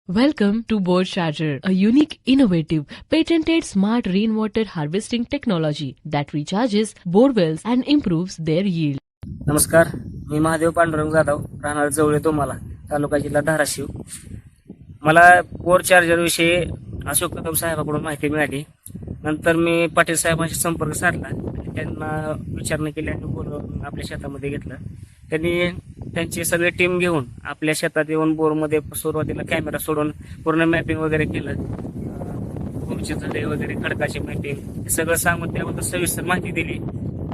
Welcome to Bore Charger, a unique, innovative, patented smart rainwater harvesting technology that recharges bore wells and improves their yield. नमस्कार, मी महादेव पांडुरंग जाधव, राहणार जवळ तुम्हाला तालुका जिल्हा धाराशिव. मला bore charger विषयी अशोक कदम साहेबांकडून माहिती मिळाली. नंतर मी पाटील साहेबांशी संपर्क साधला आणि त्यांना विचारणा केली आणि बोलवून आपल्या शेतामध्ये घेतलं. त्यांनी त्यांची सगळी टीम घेऊन आपल्या शेतात येऊन बोरमध्ये सुरुवातीला कॅमेरा सोडून पूर्ण मॅपिंग वगैरे केलं. बोरचे झाडे वगैरे, खडकाची मॅपिंग हे सगळं सांगून त्याबद्दल सविस्तर माहिती दिली.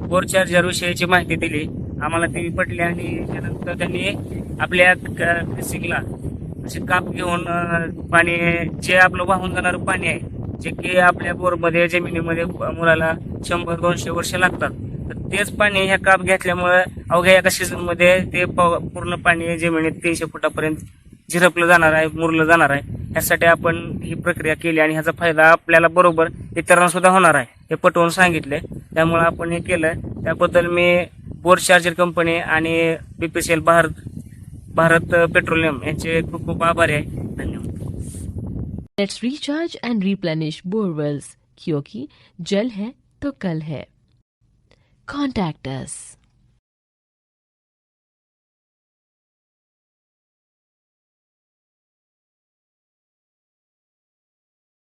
बोर चार्जर विषयीची माहिती दिली. आम्हाला ती पटली आणि त्यानंतर त्यांनी आपल्या सिंगला असे काप घेऊन पाणी, जे आपलं वाहून जाणारं पाणी आहे, जे की आपल्या बोरमध्ये जमिनीमध्ये मुलाला 100-200 वर्ष लागतात, तर तेच पाणी ह्या काप घेतल्यामुळे अवघ्या एका सीझनमध्ये ते पूर्ण पाणी जमिनीत 300 फुटापर्यंत झिरपलं जाणार आहे, मुरलं जाणार आहे. यासाठी आपण ही प्रक्रिया केली आणि ह्याचा फायदा आपल्याला बरोबर इतरांना सुद्धा होणार आहे हे पटवून सांगितले. त्यामुळे आपण हे केलं. त्याबद्दल मी बोर चार्जर कंपनी आणि BPCL भारत पेट्रोलियम यांचे खूप खूप आभारी आहे. धन्यवाद. Let's recharge and replenish bore wells, क्योंकि जल है तो कल है. Contact us.